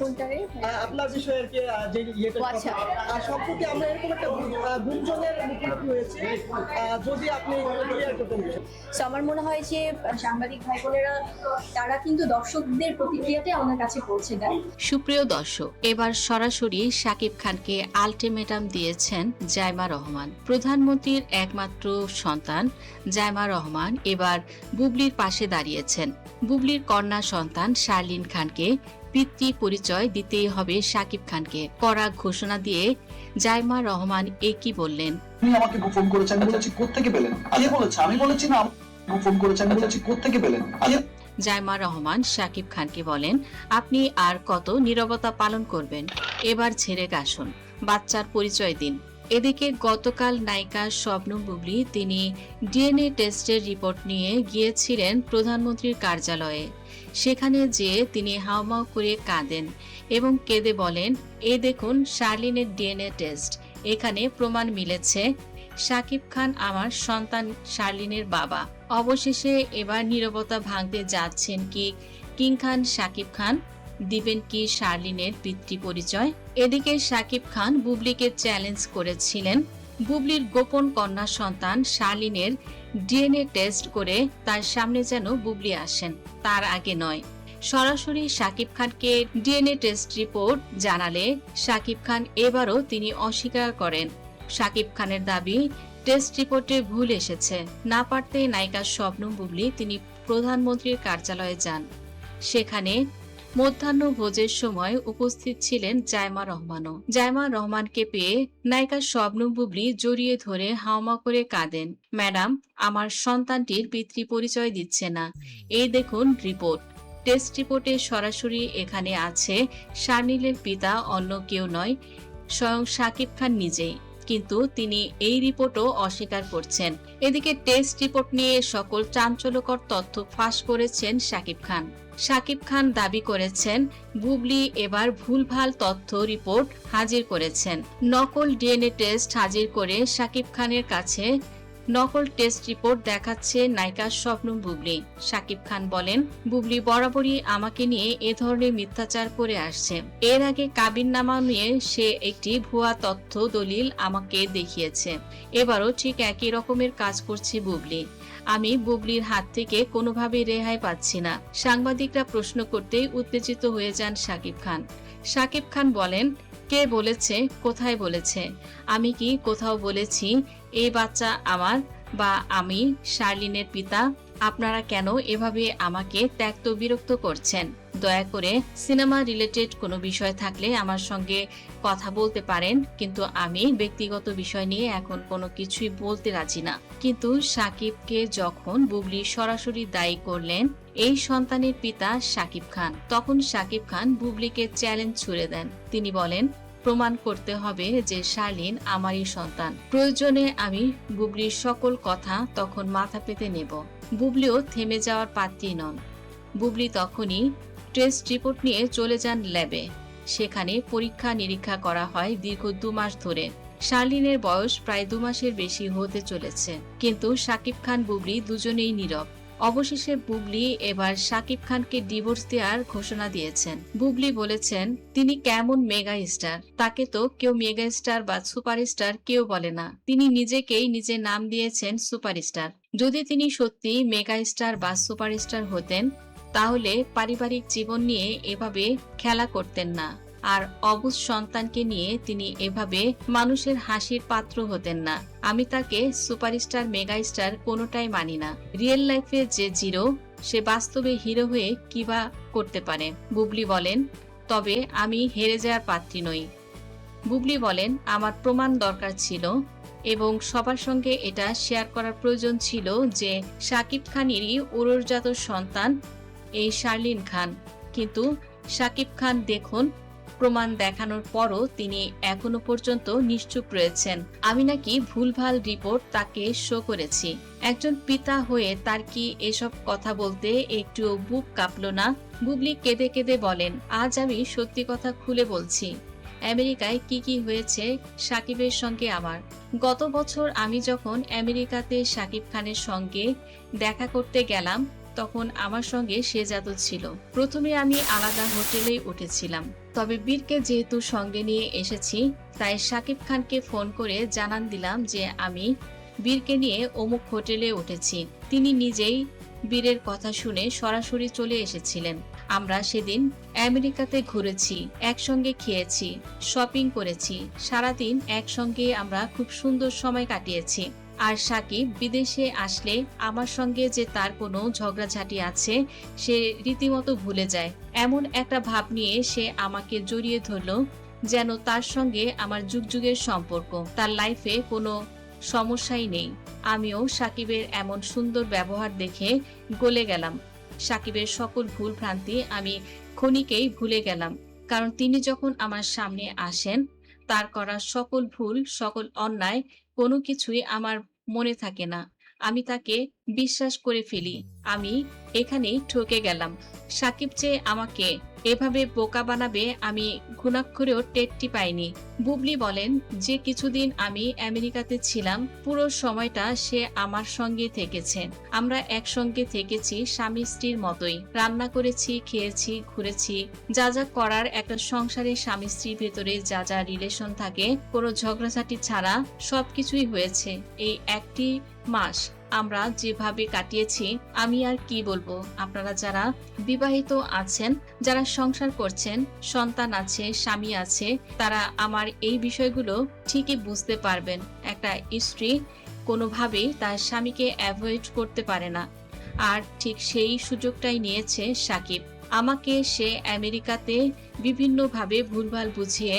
কোনটারে? আপনার বিষয়ে যে ইয়েটা আচ্ছা। সম্প্রতি আমরা এরকম একটা গুঞ্জনের মুখোমুখি হয়েছি, যদি আপনি ক্লিয়ার করতেন বিষয়টা। সো আমার মনে হয় যে সাংবাদিক ভাই বোনেরা তারা কিন্তু দর্শকদের প্রতিক্রিয়াটাই আমাদের কাছে পৌঁছে দেয়। সুপ্রিয় দর্শক, এবার সরাসরি শাকিব খানকে আলটিমেটাম দিয়েছেন জাইমা রহমান। প্রধানমন্ত্রীর একমাত্র সন্তান জাইমা রহমান এবার বুবলির পাশে দাঁড়িয়েছেন। বুবলির কন্যা সন্তান শার্লিন খানকে পিতৃ পরিচয় দিতেই হবে শাকিব খানকে। কড়া ঘোষণা দিয়ে জাইমা রহমান একই বললেন, আপনি আমাকে ফোন করেছেন, আমি বলেছি কোত্থেকে পেলেন? কে বলেছে? আমি বলেছি না ফোন করেছেন, আমি বলেছি কোত্থেকে পেলেন? জাইমা রহমান শাকিব খানকে বলেন, আপনি আর কত নীরবতা পালন করবেন? এবার ছেড়ে আসুন, বাচ্চার পরিচয় দিন। এদিকে গতকাল নায়িকা শবনম বুবলি তিনি ডিএনএ টেস্টের রিপোর্ট নিয়ে গিয়েছিলেন প্রধানমন্ত্রীর কার্যালয়ে। সেখানে যেয়ে তিনি হাউমাউ করে কাঁদেন এবং কেঁদে বলেন, এই দেখুন শার্লিনের ডিএনএ টেস্ট, এখানে প্রমাণ মিলেছে শাকিব খান আমার সন্তান শার্লিনের বাবা। অবশেষে এবার নীরবতা ভাঙতে যাচ্ছেন কি কিং খান শাকিব খান? দিবেন কি শার্লিনের পিতৃ পরিচয়? এদিকে শাকিব খান বুবলিকে চ্যালেঞ্জ করেছিলেন বুবলির গোপন কন্যা সন্তান শার্লিনের ডিএনএ টেস্ট করে তার সামনে যেন বুবলি আসেন, তার আগে নয়। সরাসরি শাকিব খানকে ডিএনএ টেস্ট রিপোর্ট জানালে শাকিব খান এবারও তিনি অস্বীকার করেন। শাকিব খানের দাবি টেস্ট রিপোর্টে ভুল এসেছে। না পারতে নায়িকা শবনম বুবলি তিনি প্রধানমন্ত্রীর কার্যালয়ে যান। সেখানে মধ্যাহ্ন ভোজের সময় উপস্থিত ছিলেন জাইমা রহমানও। জাইমা রহমানকে পেয়ে নায়িকা শবনম বুবলি জড়িয়ে ধরে হাওমা করে কাঁদেন, ম্যাডাম আমার সন্তানটির পিতৃ পরিচয় দিচ্ছে না, এই দেখুন রিপোর্ট। টেস্ট রিপোর্টে সরাসরি এখানে আছে শার্লিনের পিতা অন্য কেউ নয়, স্বয়ং শাকিব খান নিজেই, কিন্তু তিনি এই রিপোর্টও অস্বীকার করছেন। এদিকে টেস্ট রিপোর্ট নিয়ে সকল চাঞ্চল্যকর তথ্য ফাঁস করেছেন শাকিব খান। শাকিব খান দাবি করেছেন বুবলি এবার ভুলভাল তথ্য রিপোর্ট হাজির করেছেন। নকল ডিএনএ টেস্ট হাজির করে শাকিব খানের কাছে নকল টেস্ট রিপোর্ট দেখাচ্ছে নায়িকা শবনম বুবলি। শাকিব খান বলেন, বুবলি বরাবরই আমাকে নিয়ে এ ধরনের মিথ্যাচার করে আসছে। এর আগে কাবিননামা নিয়ে সে একটি ভুয়া তথ্য দলিল আমাকে দেখিয়েছে। এবারও ঠিক একই রকমের কাজ করছে বুবলি। আমি বুবলির হাত থেকে কোনোভাবেই রেহাই পাচ্ছি না। সাংবাদিকরা প্রশ্ন করতেই উত্তেজিত হয়ে যান শাকিব খান। শাকিব খান বলেন, কে বলেছে? কোথায় বলেছে? আমি কি কোথাও বলেছি এই বাচ্চা আমার বা আমি শার্লিনের পিতা? আপনারা কেন এভাবে আমাকে ত্যক্ত বিরক্ত করছেন? দয়া করে সিনেমা রিলেটেড কোনো বিষয় থাকলে আমার সঙ্গে কথা বলতে পারেন, কিন্তু আমি ব্যক্তিগত বিষয় নিয়ে এখন কোনো কিছুই বলতে রাজি না। কিন্তু শাকিবকে যখন বুবলি সরাসরি দায়ী করলেন এই সন্তানের পিতা শাকিব খান, তখন শাকিব খান বুবলিকে চ্যালেঞ্জ ছুড়ে দেন। তিনি বলেন, প্রমাণ করতে হবে যে শার্লিন আমারই সন্তান। প্রয়োজনে আমি বুবলির সকল কথা তখন মাথা পেতে নেব। বুবলিও থেমে যাওয়ার পাত্রী নন। বুবলি তখনই টেস্ট রিপোর্ট নিয়ে চলে যান ল্যাবে। সেখানে পরীক্ষা নিরীক্ষা করা হয় দীর্ঘ 2 মাস ধরে। শার্লিনের বয়স প্রায় 2 মাসের বেশি হতে চলেছে, কিন্তু শাকিব খান বুবলি দুজনেই নীরব। অবশেষে বুবলি এবার শাকিব খানকে ডিভোর্স দেওয়ার ঘোষণা দিয়েছেন। বুবলি বলেছেন, তিনি কেমন মেগা স্টার, তাকে তো কেউ মেগা স্টার বা সুপারস্টার কেউ বলে না। তিনি নিজেকেই নিজের নাম দিয়েছেন সুপারস্টার। যদি তিনি সত্যি মেগা স্টার বা সুপারস্টার হতেন তাহলে পারিবারিক জীবন নিয়ে এভাবে খেলা করতেন না, আর অবুঝ সন্তানকে নিয়ে তিনি এভাবে মানুষের হাসির পাত্র হতেন না। আমি তাকে সুপারস্টার মেগা স্টার কোনোটাই মানি না। রিয়েল লাইফে যে জিরো, সে বাস্তবে হিরো হয়ে কিবা করতে পারে। বুবলি বলেন, তবে আমি হেরে যাওয়ার পাত্রী নই। বুবলি বলেন, আমার প্রমাণ দরকার ছিল এবং সবার সঙ্গে এটা শেয়ার করার প্রয়োজন ছিল যে শাকিব খানেরই উড়োজাত সন্তান এই শার্লিন খান। কিন্তু শাকিব খান দেখুন, প্রমাণ দেখানোর পরও তিনি এখনো পর্যন্ত নিশ্চুপ রয়েছেন। আমি নাকি ভুলভাল রিপোর্ট তাকে শো করেছি। একজন পিতা হয়ে তার কি এসব কথা বলতে একটুও বুক কাঁপলো না? বুবলি কেঁদে কেঁদে বলেন, আজ আমি সত্যি কথা খুলে বলছি। আমেরিকায় কি কি হয়েছে শাকিবের সঙ্গে আমার। গত বছর আমি যখন আমেরিকাতে শাকিব খানের সঙ্গে দেখা করতে গেলাম, তখন আমার সঙ্গে শেজাত ছিল। প্রথমে আমি আলাদা হোটেলেই উঠেছিলাম, তবে বীরকে যেহেতু সঙ্গে নিয়ে এসেছি তাই শাকিব খানকে ফোন করে জানান দিলাম যে আমি বীরকে নিয়ে অমুক হোটেলে উঠেছি। তিনি নিজেই বীরের কথা শুনে সরাসরি চলে এসেছিলেন। আমরা সেদিন আমেরিকাতে ঘুরেছি, একসঙ্গে খেয়েছি, শপিং করেছি, সারাদিন একসঙ্গে আমরা খুব সুন্দর সময় কাটিয়েছি। আর সাকিব বিদেশে আসলে আমার সঙ্গে যে তার কোনো ঝগড়াঝাটি আছে সে রীতিমতো ভুলে যায়। এমন একটা ভাব নিয়ে সে আমাকে জড়িয়ে ধরল যেন তার সঙ্গে আমার যুগযুগের সম্পর্ক, তার লাইফে কোনো সমস্যাই নেই। আমিও সাকিবের এমন সুন্দর ব্যবহার দেখে গলে গেলাম। সাকিবের সকল ভুল ভ্রান্তি আমি ক্ষণিকেই ভুলে গেলাম, কারণ তিনি যখন আমার সামনে আসেন তার করা সকল ভুল, সকল অন্যায় কোনো কিছুই আমার মনে থাকে না। আমি তাকে বিশ্বাস করে ফেলি। আমি এখানেই ঠকে গেলাম। সাকিব যে আমাকে এভাবে বোকা বানাবে আমি ঘুণাক্ষরেও টেরটি পাইনি। বুবলি বলেন যে কিছুদিন আমি আমেরিকাতে ছিলাম পুরো সময়টা সে আমার সঙ্গে থেকেছে। আমরা একসঙ্গে থেকেছি স্বামী স্ত্রীর মতোই, রান্না করেছি, খেয়েছি, ঘুরেছি, যা যা করার একটা সংসারে স্বামী স্ত্রীর ভেতরে যা যা রিলেশন থাকে কোনো ঝগড়াঝাটি ছাড়া সবকিছুই হয়েছে। এই একটি মাস আমরা যেভাবে কাটিয়েছি আমি আর কি বলবো। আপনারা যারা বিবাহিত আছেন, যারা সংসার করছেন, সন্তান আছে, স্বামী আছে, তারা আমার এই বিষয়গুলো ঠিকই বুঝতে পারবেন। একটা স্ত্রী কোনোভাবেই তার স্বামীকে অ্যাভয়েড করতে পারে না, আর ঠিক সেই সুযোগটাই নিয়েছে সাকিব। আমাকে সে আমেরিকাতে বিভিন্নভাবে ভুলভাল বুঝিয়ে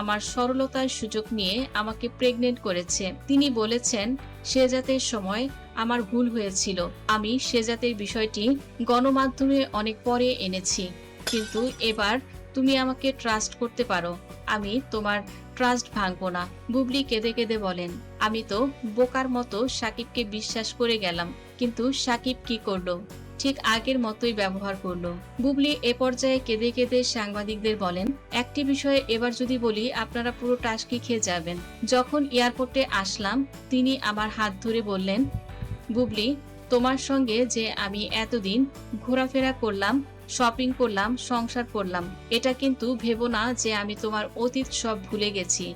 আমার সরলতার সুযোগ নিয়ে আমাকে প্রেগনেন্ট করেছে। তিনি বলেছেন শেজাতের সময় আমার ভুল হয়েছিল, আমি শেজাতের বিষয়টি গণমাধ্যমে অনেক পরে এনেছি, কিন্তু এবার তুমি আমাকে ট্রাস্ট করতে পারো, আমি তোমার ট্রাস্ট ভাঙবো না। বুবলি কেঁদে কেঁদে বলেন আমি তো বোকার মতো সাকিবকে বিশ্বাস করে গেলাম, কিন্তু সাকিব কি করলো? ঠিক আগের মতোই ব্যবহার করলো। বুবলি এ পর্যায়ে কেঁদে কেঁদে সাংবাদিকদের বলেন একটি বিষয়ে এবার যদি বলি আপনারা পুরো টাস্কি খেয়ে যাবেন। যখন এয়ারপোর্টে আসলাম তিনি আমার হাত ধরে বললেন বুবলি, তোমার সঙ্গে যে আমি এতদিন ঘোরাফেরা করলাম, শপিং করলাম, সংসার করলাম, এটা কিন্তু ভেবো না যে আমি তোমার অতীত সব ভুলে গেছি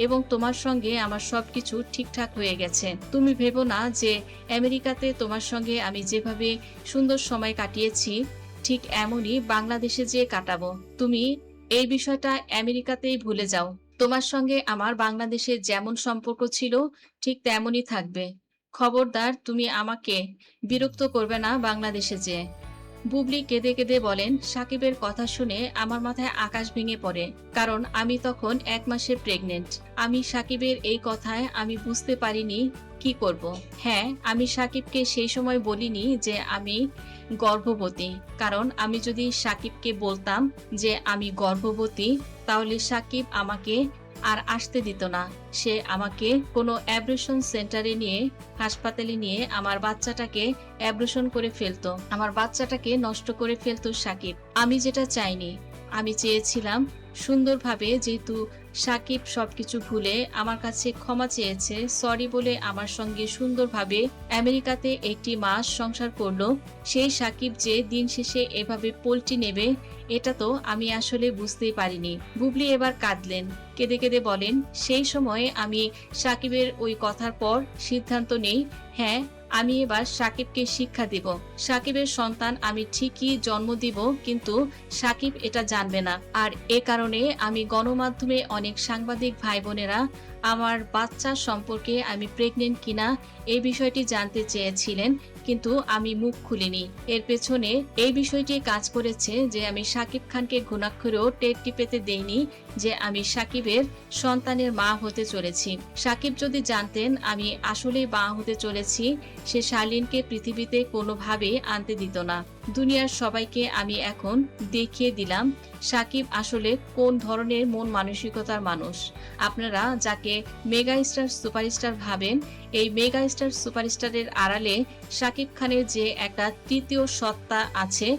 এবং তোমার সঙ্গে আমার সবকিছু ঠিকঠাক হয়ে গেছে। তুমি ভেবো না যে আমেরিকাতে তোমার সঙ্গে আমি যেভাবে সুন্দর সময় কাটিয়েছি ঠিক এমনই বাংলাদেশে যে কাটাবো। তুমি এই বিষয়টা আমেরিকাতেই ভুলে যাও। তোমার সঙ্গে আমার বাংলাদেশে যেমন সম্পর্ক ছিল ঠিক তেমনই থাকবে। খবরদার তুমি আমাকে বিরক্ত করবে না বাংলাদেশে যে। বুবলি কেঁদে কেঁদে বলেন সাকিবের কথা শুনে আমার মাথায় আকাশ ভেঙে পড়ে, কারণ আমি তখন 1 মাসের প্রেগনেন্ট। আমি সাকিবের এই কথায় আমি বুঝতে পারিনি কি করব। হ্যাঁ, আমি সাকিবকে সেই সময় বলিনি যে আমি গর্ভবতী, কারণ আমি যদি সাকিবকে বলতাম যে আমি গর্ভবতী তাহলে সাকিব আমাকে আর আসতে দিত না। সে আমাকে কোনো অ্যাবরেশন সেন্টারে নিয়ে, হাসপাতালে নিয়ে আমার বাচ্চাটাকে অ্যাবরেশন করে ফেলতো, আমার বাচ্চাটাকে নষ্ট করে ফেলতো সাকিব। আমি যেটা চাইনি, আমি চেয়েছিলাম সুন্দরভাবে, যেহেতু সাকিব সবকিছু ভুলে আমার কাছে ক্ষমা চেয়েছে, সরি বলে আমার সঙ্গে সুন্দরভাবে আমেরিকাতে 1 মাস সংসার করলো, সেই সাকিব যে দিন শেষে এভাবে পল্টি নেবে এটা তো আমি আসলে বুঝতেই পারিনি। বুবলি এবার কাঁদলেন, কেঁদে কেঁদে বলেন সেই সময়ে আমি সাকিবের ওই কথার পর সিদ্ধান্ত নেই, হ্যাঁ আমি এবার সাকিবকে শিক্ষা দিব। সাকিবের সন্তান আমি ঠিকই জন্ম দিব, কিন্তু সাকিব এটা জানবে না। আর এ কারণে আমি গণমাধ্যমে অনেক সাংবাদিক ভাই বোনেরা আমার বাচ্চা সম্পর্কে আমি প্রেগনেন্ট কিনা এই বিষয়টি জানতে চেয়েছিলেন, কিন্তু আমি মুখ খুলিনি। এর পেছনে এই বিষয়টি কাজ করেছে যে আমি সাকিব খানকে ঘুণাক্ষরেও টেরটি পেতে দেইনি যে আমি সাকিবের সন্তানের মা হতে চলেছি। সাকিব যদি জানতেন আমি আসলেই মা হতে চলেছি, সে শার্লিনকে পৃথিবীতে কোনোভাবে আনতে দিত না। দুনিয়ার সবাইকে আমি এখন দেখিয়ে দিলাম সাকিব আসলে কোন ধরনের মন মানসিকতার মানুষ। আপনারা যাকে মেগা স্টার সুপারস্টার ভাবেন, এই মেগা স্টার সুপারস্টারের আড়ালে সাকিব খানের যে একটা তৃতীয় সত্তা আছে,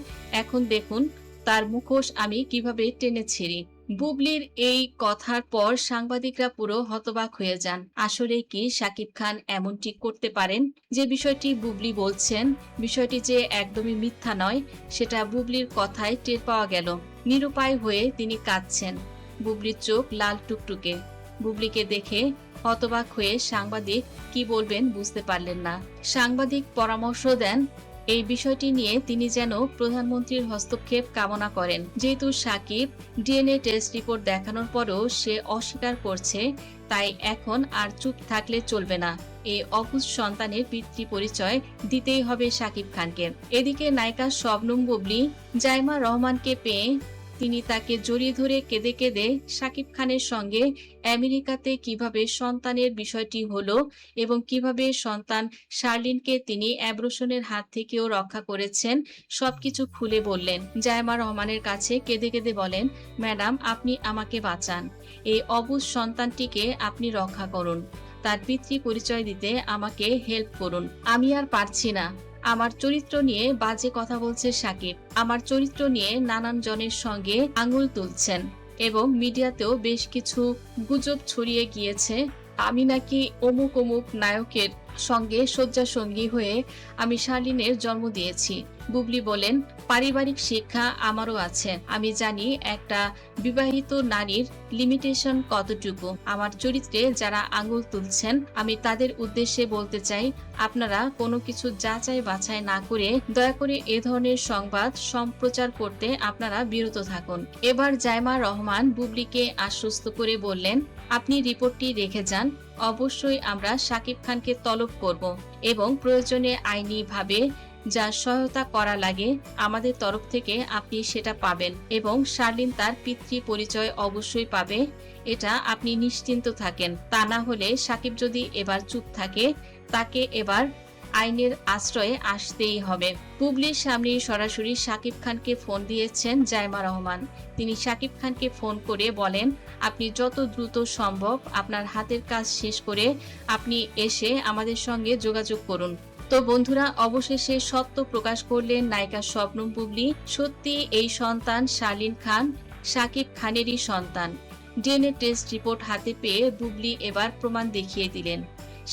এখন দেখুন তার মুখোশ আমি কিভাবে টেনে ছিঁড়ি। বুবলির এই কথার পর সাংবাদিকরা পুরো হতবাক হয়ে যান। আসলে কি শাকিব খান এমনটি করতে পারেন? যে বিষয়টি বুবলি বলছেন, বিষয়টি যে একদমই মিথ্যা নয়, সেটা বুবলির কথায় টের পাওয়া গেল। নিরুপায় হয়ে তিনি কাঁদছেন। বুবলির চোখ লাল টুকটুকে। বুবলিকে দেখে হতবাক হয়ে সাংবাদিক কি বলবেন বুঝতে পারলেন না। সাংবাদিক পরামর্শ দেন এই বিষয়টি নিয়ে তিনি যেন প্রধানমন্ত্রীর হস্তক্ষেপ কামনা করেন। যেহেতু শাকিব ডিএনএ টেস্ট রিপোর্ট দেখানোর পরও সে অস্বীকার করছে, তাই এখন আর চুপ থাকলে চলবে না। এই অবুঝ সন্তানের পিতৃ পরিচয় দিতেই হবে শাকিব খানকে। এদিকে নায়িকা শবনম বুবলি জাইমা রহমানকে পেয়ে তিনি তাকে জড়িয়ে ধরে কেঁদে কেঁদে শাকিব খানের সঙ্গে আমেরিকাতে কিভাবে সন্তানের বিষয়টি হলো এবং কিভাবে সন্তান শার্লিনকে তিনি অ্যাব্রোশনের হাত থেকেও রক্ষা করেছেন সবকিছু খুলে বললেন। জায়মা রহমানের কাছে কেঁদে কেঁদে বলেন, ম্যাডাম আপনি আমাকে বাঁচান, এই অবুঝ সন্তানটিকে আপনি রক্ষা করুন, তার পিতৃ পরিচয় দিতে আমাকে হেল্প করুন। আমি আর পারছি না। আমার চরিত্র নিয়ে বাজে কথা বলছে শাকিব, আমার চরিত্র নিয়ে নানান জনের সঙ্গে আঙুল তুলছেন এবং মিডিয়াতেও বেশ কিছু গুজব ছড়িয়ে গিয়েছে আমি নাকি অমুক অমুক নায়কের সঙ্গে শয্যা সঙ্গী হয়ে আমি শার্লিনের জন্ম দিয়েছি। বুবলি বলেন, পারিবারিক শিক্ষা আমারও আছে, আমি জানি একটা বিবাহিত নারীর লিমিটেশন কতটুকু। আমার চরিত্রে যারা আঙুল তুলছেন আমি তাদের উদ্দেশ্যে বলতে চাই, আপনারা কোনো কিছু যাচাই বাছাই না করে দয়া করে এ ধরনের সংবাদ সম্প্রচার করতে আপনারা বিরত থাকুন। এবার জাইমা রহমান বুবলিকে আশ্বস্ত করে বললেন, আপনি রিপোর্টটি রেখে যান, অবশ্যই আমরা শাকিব খানকে তলব করব এবং প্রয়োজনে আইনি ভাবে যা সহায়তা করা লাগে আমাদের তরফ থেকে আপনি সেটা পাবেন এবং শার্লিন তার পিতৃ পরিচয় অবশ্যই পাবে, এটা আপনি নিশ্চিন্ত থাকেন। তা না হলে শাকিব যদি এবার চুপ থাকে, তাকে এবার আইনের আশ্রয়ে আসতেই হবে। বুবলির সামনে সরাসরি শাকিব খানকে ফোন দিয়েছেন জাইমা রহমান। তিনি শাকিব খানকে ফোন করে বলেন, আপনি যত দ্রুত সম্ভব আপনার হাতের কাজ শেষ করে আপনি এসে আমাদের সঙ্গে যোগাযোগ করুন। তো বন্ধুরা, অবশেষে সত্য প্রকাশ করলেন নায়িকা শবনম বুবলি। সত্যি এই সন্তান শার্লিন খান শাকিব খানেরই সন্তান। ডিএনএ টেস্ট রিপোর্ট হাতে পেয়ে বুবলি এবার প্রমাণ দেখিয়ে দিলেন।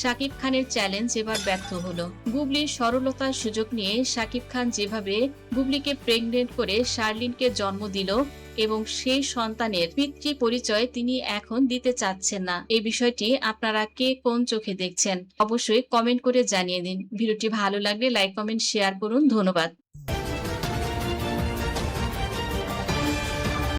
শাকিব খানের চ্যালেঞ্জ এবার ব্যর্থ হলো। বুবলির সরলতার সুযোগ নিয়ে শাকিব খান যেভাবে বুবলিকে প্রেগনেন্ট করে শার্লিনকে জন্ম দিল এবং সেই সন্তানের পিতৃ পরিচয় তিনি এখন দিতে চাচ্ছেন না, এই বিষয়টি আপনারা কে কোন চোখে দেখছেন অবশ্যই কমেন্ট করে জানিয়ে দিন। ভিডিওটি ভালো লাগলে লাইক কমেন্ট শেয়ার করুন। ধন্যবাদ।